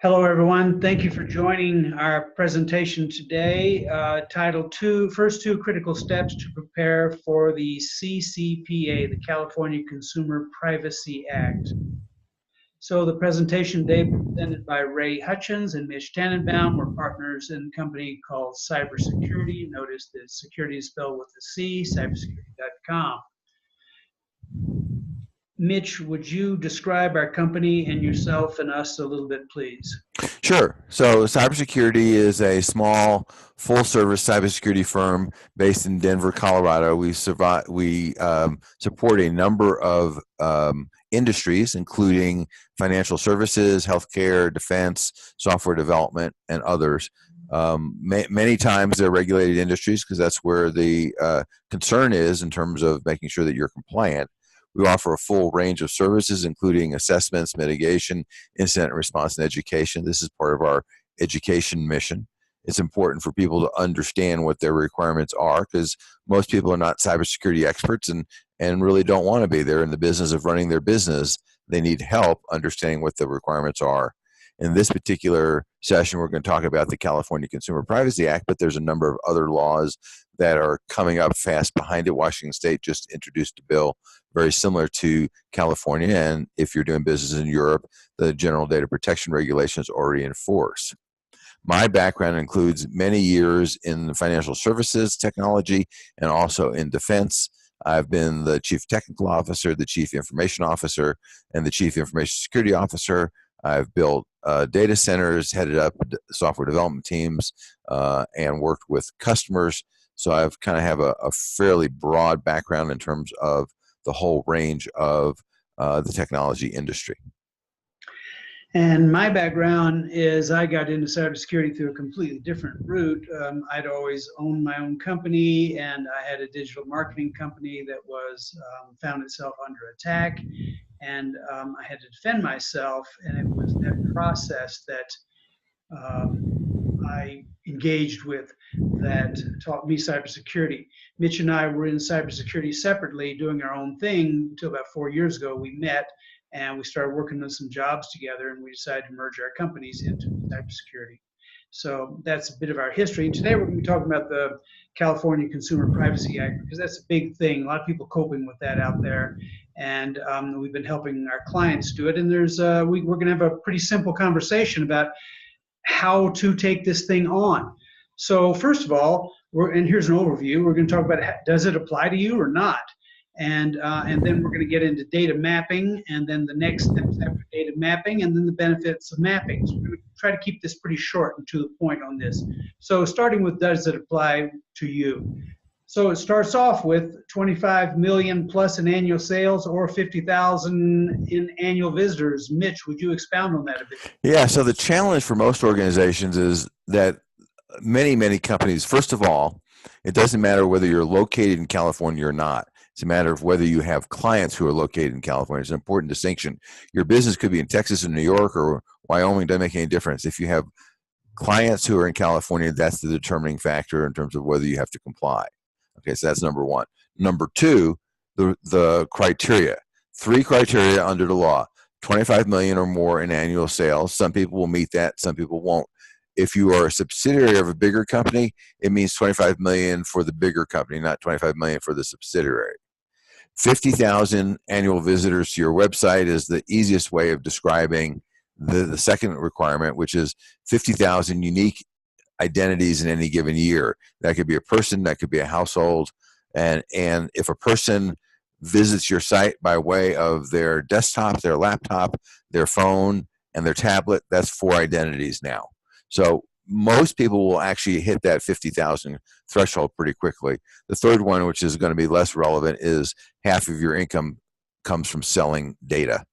Hello, everyone. Thank you for joining our presentation today, titled First Two Critical Steps to Prepare for the CCPA, the California Consumer Privacy Act. So the presentation today is presented by Ray Hutchins and Mitch Tannenbaum. We're partners in a company called Cybersecurity. Notice that security is spelled with a C, cybersecurity.com. Mitch, would you describe our company and yourself and us a little bit, please? Sure. So cybersecurity is a small, full-service cybersecurity firm based in Denver, Colorado. We support a number of industries, including financial services, healthcare, defense, software development, and others. Many times they're regulated industries because that's where the concern is in terms of making sure that you're compliant. We offer a full range of services, including assessments, mitigation, incident response, and education. This is part of our education mission. It's important for people to understand what their requirements are because most people are not cybersecurity experts and really don't want to be. They're in the business of running their business. They need help understanding what the requirements are. In this particular session, we're going to talk about the California Consumer Privacy Act, but there's a number of other laws that are coming up fast behind it. Washington State just introduced a bill very similar to California, and if you're doing business in Europe, the General Data Protection Regulation is already in force. My background includes many years in financial services technology and also in defense. I've been the Chief Technical Officer, the Chief Information Officer, and the Chief Information Security Officer. I've built data centers, headed up software development teams, and worked with customers. So I've kind of have a fairly broad background in terms of the whole range of the technology industry. And my background is I got into cybersecurity through a completely different route. I'd always owned my own company, and I had a digital marketing company that was found itself under attack, and I had to defend myself. And it was that process that I engaged with that taught me cybersecurity. Mitch and I were in cybersecurity separately, doing our own thing until about 4 years ago. We met and we started working on some jobs together, and we decided to merge our companies into cybersecurity. So that's a bit of our history. Today we're going to be talking about the California Consumer Privacy Act because that's a big thing. A lot of people coping with that out there, and we've been helping our clients do it. And there's we're going to have a pretty simple conversation about how to take this thing on. So first of all, and here's an overview. We're going to talk about does it apply to you or not, and then we're going to get into data mapping, and then the next steps after data mapping, and then the benefits of mapping. So we're going to try to keep this pretty short and to the point on this. So starting with does it apply to you? So it starts off with 25 million plus in annual sales or 50,000 in annual visitors. Mitch, would you expound on that a bit? Yeah, so the challenge for most organizations is that many companies, first of all, it doesn't matter whether you're located in California or not. It's a matter of whether you have clients who are located in California. It's an important distinction. Your business could be in Texas and New York or Wyoming, doesn't make any difference. If you have clients who are in California, that's the determining factor in terms of whether you have to comply. Okay, so that's number one. Number two, the criteria. 3 criteria under the law. 25 million or more in annual sales. Some people will meet that, some people won't. If you are a subsidiary of a bigger company, it means 25 million for the bigger company, not 25 million for the subsidiary. 50,000 annual visitors to your website is the easiest way of describing the second requirement, which is 50,000 unique identities in any given year. That could be a person, that could be a household, and if a person visits your site by way of their desktop, their laptop, their phone, and their tablet, that's 4 identities now. So most people will actually hit that 50,000 threshold pretty quickly. The third one, which is going to be less relevant, is half of your income comes from selling data.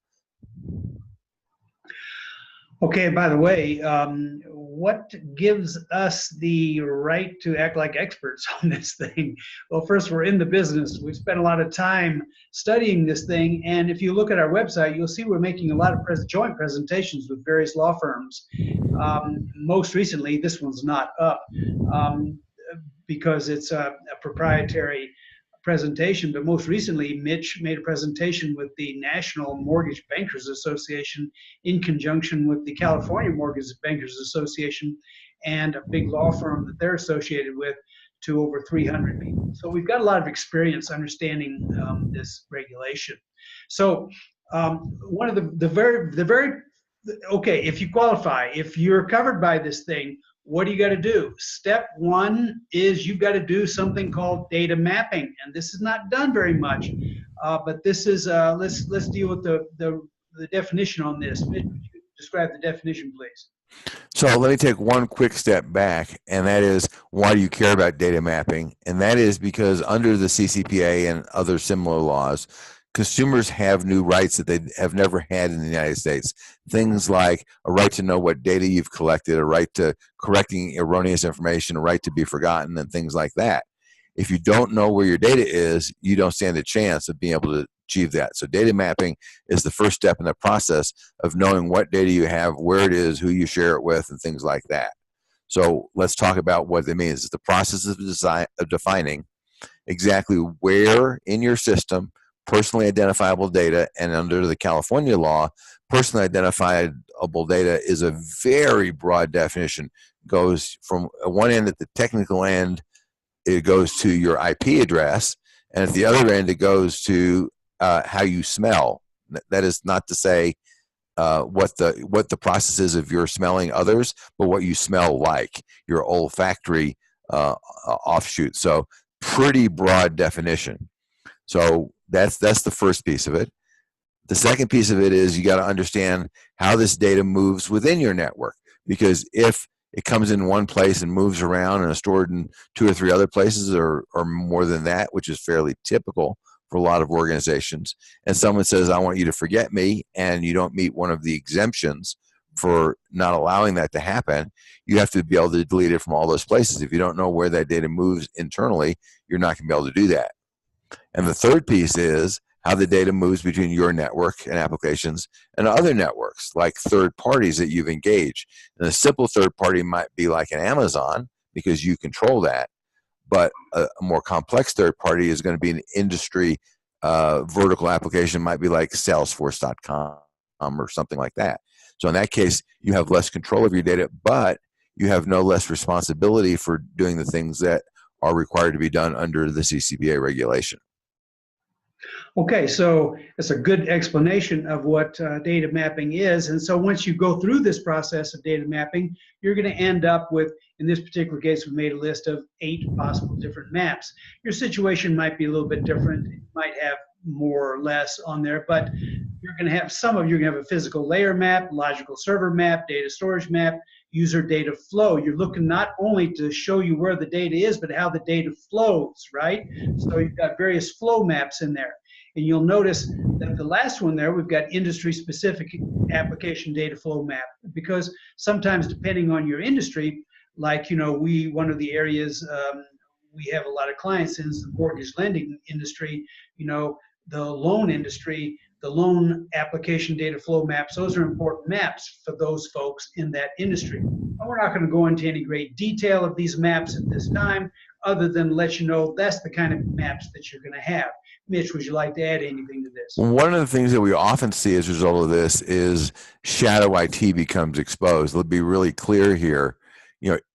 Okay, by the way, what gives us the right to act like experts on this thing? Well, first, we're in the business. We've spent a lot of time studying this thing, and if you look at our website, you'll see we're making a lot of joint presentations with various law firms. Most recently, this one's not up because it's a proprietary presentation, but most recently, Mitch made a presentation with the National Mortgage Bankers Association in conjunction with the California Mortgage Bankers Association and a big law firm that they're associated with, to over 300 people. So we've got a lot of experience understanding this regulation. So one of okay, if you qualify, if you're covered by this thing, what do you got to do? Step one is you've got to do something called data mapping, and this is not done very much. But this is let's deal with the definition on this. Would you describe the definition, please? So let me take one quick step back, and that is, why do you care about data mapping? And that is because under the CCPA and other similar laws, consumers have new rights that they have never had in the United States. Things like a right to know what data you've collected, a right to correcting erroneous information, a right to be forgotten, and things like that. If you don't know where your data is, you don't stand a chance of being able to achieve that. So data mapping is the first step in the process of knowing what data you have, where it is, who you share it with, and things like that. So let's talk about what it means. It's the process of defining exactly where in your system personally identifiable data, and under the California law, personally identifiable data is a very broad definition. Goes from one end, at the technical end, it goes to your IP address, and at the other end, it goes to how you smell. That is not to say what the process is of your smelling others, but what you smell like, your olfactory offshoot. So pretty broad definition. So that's the first piece of it. The second piece of it is you got to understand how this data moves within your network, because if it comes in one place and moves around and is stored in 2 or 3 other places, or more than that, which is fairly typical for a lot of organizations, and someone says, I want you to forget me, and you don't meet one of the exemptions for not allowing that to happen, you have to be able to delete it from all those places. If you don't know where that data moves internally, you're not going to be able to do that. And the third piece is how the data moves between your network and applications and other networks, like third parties that you've engaged. And a simple third party might be like an Amazon, because you control that. But a more complex third party is going to be an industry vertical application, might be like Salesforce.com or something like that. So in that case, you have less control of your data, but you have no less responsibility for doing the things that are required to be done under the CCPA regulation. Okay, so that's a good explanation of what data mapping is. And so once you go through this process of data mapping, you're going to end up with, in this particular case, we made a list of 8 possible different maps. Your situation might be a little bit different. You might have more or less on there, but you're going to have you're going to have a physical layer map, logical server map, data storage map, user data flow. You're looking not only to show you where the data is, but how the data flows, right? So you've got various flow maps in there. And you'll notice that the last one there, we've got industry-specific application data flow map, because sometimes depending on your industry, like, one of the areas we have a lot of clients in is the mortgage lending industry, the loan industry, the loan application data flow maps. Those are important maps for those folks in that industry. And we're not going to go into any great detail of these maps at this time, other than let you know that's the kind of maps that you're going to have. Mitch, would you like to add anything to this? One of the things that we often see as a result of this is shadow IT becomes exposed. Let's be really clear here.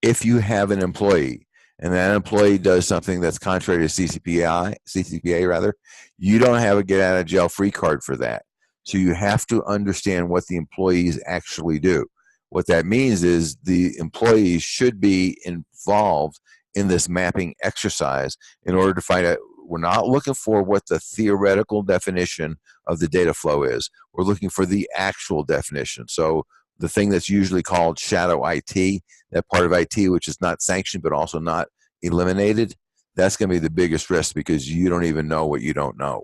If you have an employee and that employee does something that's contrary to CCPA rather, you don't have a get out of jail free card for that. So you have to understand what the employees actually do. What that means is the employees should be involved in this mapping exercise in order to find out. We're not looking for what the theoretical definition of the data flow is. We're looking for the actual definition. So the thing that's usually called shadow IT, that part of IT which is not sanctioned but also not eliminated, that's going to be the biggest risk, because you don't even know what you don't know.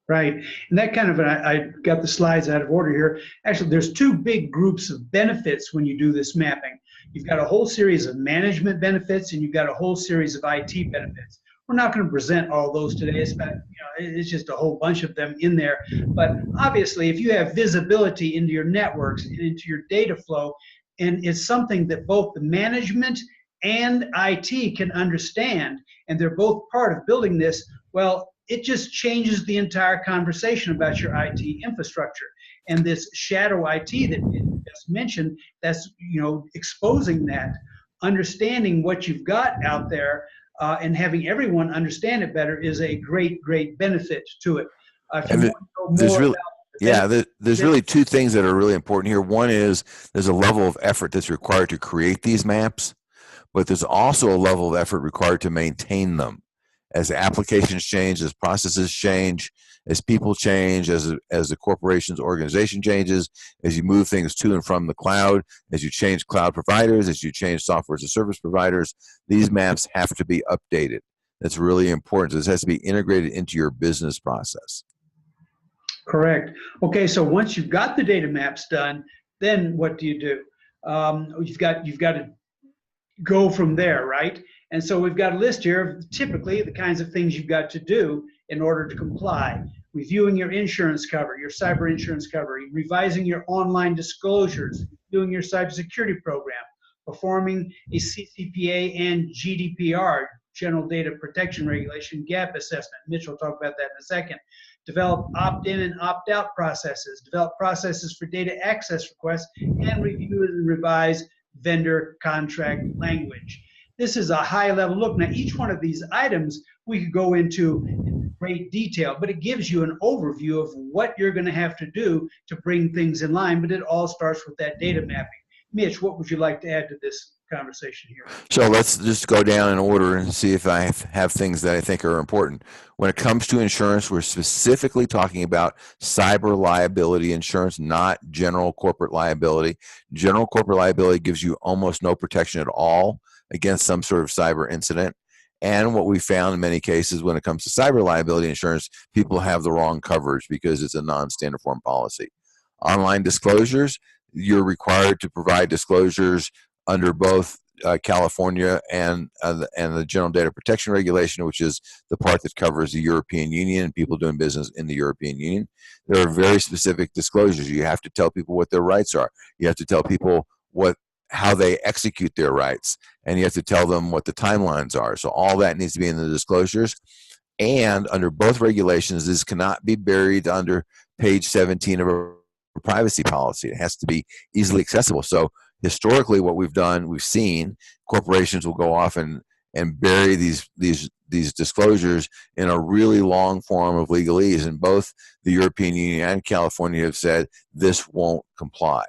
Right. And that kind of, I got the slides out of order here. Actually, there's 2 big groups of benefits when you do this mapping. You've got a whole series of management benefits, and you've got a whole series of IT benefits. We're not going to present all those today. It's just a whole bunch of them in there. But obviously, if you have visibility into your networks and into your data flow, and it's something that both the management and IT can understand, and they're both part of building this, Well, it just changes the entire conversation about your IT infrastructure. And this shadow IT that you just mentioned, that's, exposing that, understanding what you've got out there, and having everyone understand it better is a great, great benefit to it. If you And want to know there's more really, about the yeah, benefits, there's really two things that are really important here. One is there's a level of effort that's required to create these maps, but there's also a level of effort required to maintain them. As applications change, as processes change, as people change, as the corporation's organization changes, as you move things to and from the cloud, as you change cloud providers, as you change software as a service providers, these maps have to be updated. That's really important. So this has to be integrated into your business process. correct. Okay, so once you've got the data maps done, then what do you do? You've got to go from there, right? And so we've got a list here of typically the kinds of things you've got to do in order to comply. Reviewing your insurance cover, your cyber insurance cover, revising your online disclosures, doing your cybersecurity program, performing a CCPA and GDPR, General Data Protection Regulation, gap assessment. Mitch will talk about that in a second. Develop opt-in and opt-out processes, develop processes for data access requests, and review and revise vendor contract language. This is a high level look. Now, each one of these items we could go into in great detail, but it gives you an overview of what you're going to have to do to bring things in line. But it all starts with that data mapping. Mitch, what would you like to add to this conversation here? So let's just go down in order and see if I have things that I think are important. When it comes to insurance, we're specifically talking about cyber liability insurance, not general corporate liability. General corporate liability gives you almost no protection at all against some sort of cyber incident. And what we found in many cases when it comes to cyber liability insurance, people have the wrong coverage because it's a non-standard form policy. Online disclosures, you're required to provide disclosures under both California and the General Data Protection Regulation, which is the part that covers the European Union and people doing business in the European Union. There are very specific disclosures. You have to tell people what their rights are. You have to tell people how they execute their rights, and you have to tell them what the timelines are. So all that needs to be in the disclosures. And under both regulations, this cannot be buried under page 17 of a privacy policy. It has to be easily accessible. So historically, what we've seen corporations will go off and bury these disclosures in a really long form of legalese, and both the European Union and California have said this won't comply.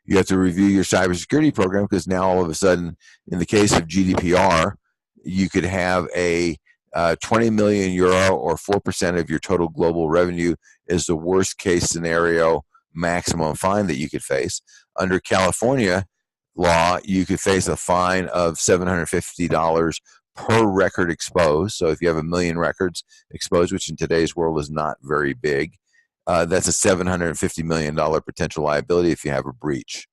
You have to review your cybersecurity program, because now all of a sudden, in the case of GDPR, you could have a 20 million euro or 4% of your total global revenue is the worst case scenario maximum fine that you could face. Under California law, you could face a fine of $750 per record exposed. So if you have 1 million records exposed, which in today's world is not very big, that's a $750 million potential liability if you have a breach.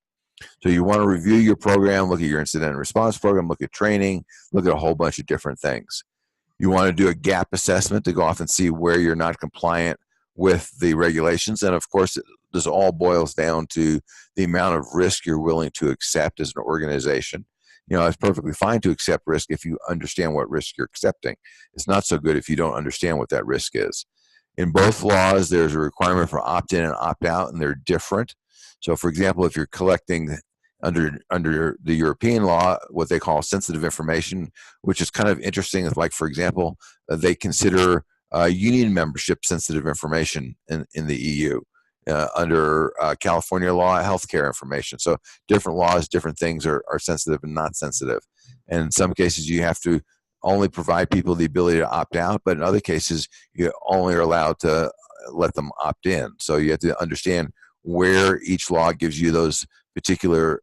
So you want to review your program, look at your incident and response program, look at training, look at a whole bunch of different things. You want to do a gap assessment to go off and see where you're not compliant with the regulations. And of course, this all boils down to the amount of risk you're willing to accept as an organization. It's perfectly fine to accept risk if you understand what risk you're accepting. It's not so good if you don't understand what that risk is. In both laws, there's a requirement for opt-in and opt-out, and they're different. So, for example, if you're collecting under the European law, what they call sensitive information, which is kind of interesting. Like, for example, they consider union membership sensitive information in the EU. Under California law, healthcare information. So different laws, different things are sensitive and not sensitive. And in some cases, you have to only provide people the ability to opt out, but in other cases, you only are allowed to let them opt in. So you have to understand where each law gives you those particular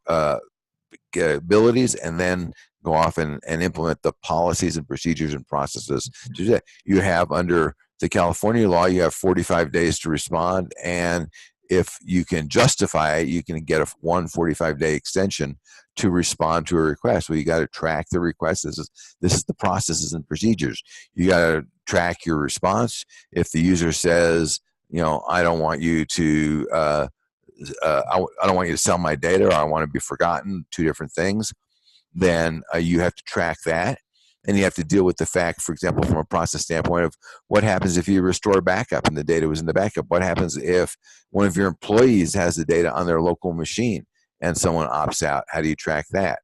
abilities, and then go off and implement the policies and procedures and processes to do that. You have under the California law, you have 45 days to respond, and if you can justify it, you can get a 45-day extension to respond to a request. Well, you got to track the request. This is the processes and procedures. You got to track your response. If the user says, I don't want you to, I don't want you to sell my data, or I want to be forgotten, two different things, then you have to track that. and you have to deal with the fact, for example, from a process standpoint of what happens if you restore backup and the data was in the backup. What happens if one of your employees has the data on their local machine and someone opts out? How do you track that?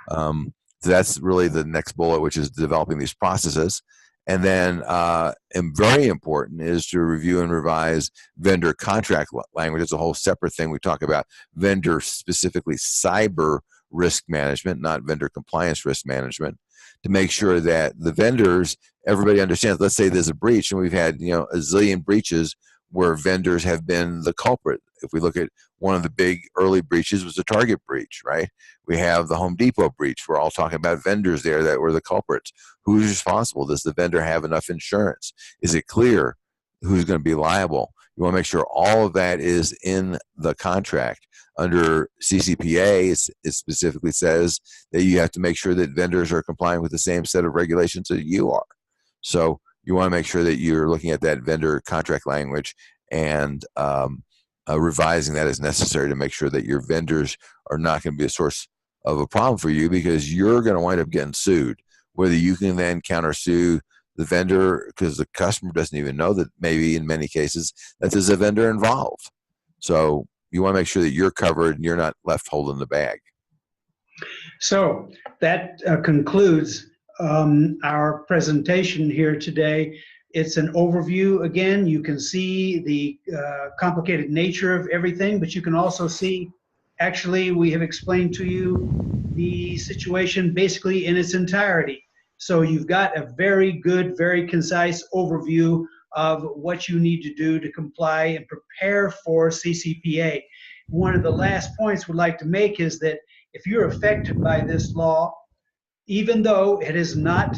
So that's really the next bullet, which is developing these processes. And then, and very important, is to review and revise vendor contract language. It's a whole separate thing. We talk about vendor, specifically cyber risk management, not vendor compliance risk management, to make sure that the vendors, everybody understands. Let's say there's a breach, and we've had a zillion breaches where vendors have been the culprit. If we look at one of the big early breaches was the Target breach, right? We have the Home Depot breach. We're all talking about vendors there that were the culprits. Who's responsible? Does the vendor have enough insurance? Is it clear who's going to be liable? You want to make sure all of that is in the contract. Under CCPA, it specifically says that you have to make sure that vendors are complying with the same set of regulations that you are. So you want to make sure that you're looking at that vendor contract language and revising that as necessary to make sure that your vendors are not going to be a source of a problem for you, because you're going to wind up getting sued. Whether you can then countersue the vendor, because the customer doesn't even know that maybe in many cases that there's a vendor involved. So you want to make sure that you're covered and you're not left holding the bag. So that concludes our presentation here today. It's an overview. Again, you can see the complicated nature of everything, but you can also see, actually, we have explained to you the situation basically in its entirety. So you've got a very good, very concise overview of what you need to do to comply and prepare for CCPA. One of the last points we'd like to make is that if you're affected by this law, even though it has not,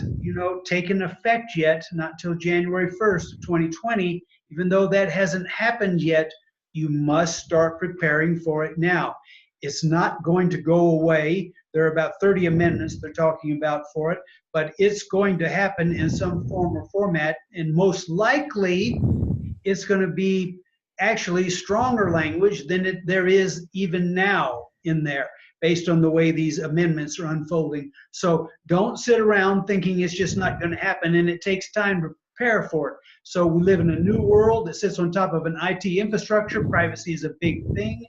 taken effect yet, not till January 1st of 2020, even though that hasn't happened yet, you must start preparing for it now. It's not going to go away. There are about 30 amendments they're talking about for it, but it's going to happen in some form or format, and most likely it's going to be actually stronger language than there is even now in there, based on the way these amendments are unfolding. So don't sit around thinking it's just not going to happen, and it takes time to prepare for it. So we live in a new world that sits on top of an IT infrastructure. Privacy is a big thing.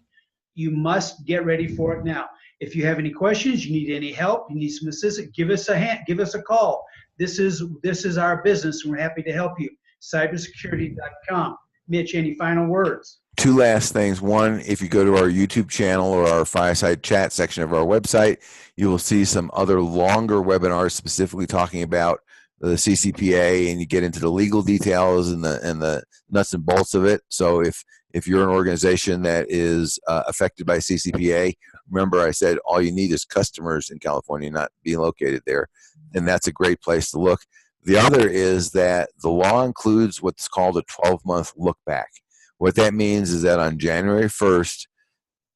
You must get ready for it now. If you have any questions, you need any help, you need some assistance, give us a hand, give us a call. This is our business, and we're happy to help you. Cybersecurity.com. Mitch, any final words? Two last things. One, if you go to our YouTube channel or our Fireside Chat section of our website, you will see some other longer webinars specifically talking about the CCPA, and you get into the legal details and the nuts and bolts of it. So if you're an organization that is affected by CCPA, remember I said all you need is customers in California, not being located there, and that's a great place to look. The other is that the law includes what's called a 12-month look back. What that means is that on January 1st,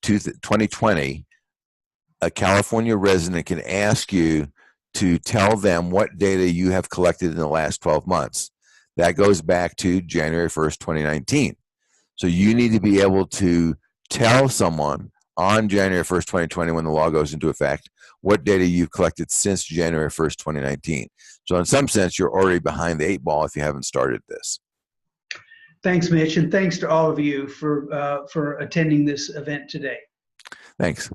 2020, a California resident can ask you to tell them what data you have collected in the last 12 months. That goes back to January 1st, 2019. So you need to be able to tell someone on January 1st, 2020, when the law goes into effect, what data you've collected since January 1st, 2019. So in some sense, you're already behind the 8 ball if you haven't started this. Thanks, Mitch, and thanks to all of you for attending this event today. Thanks.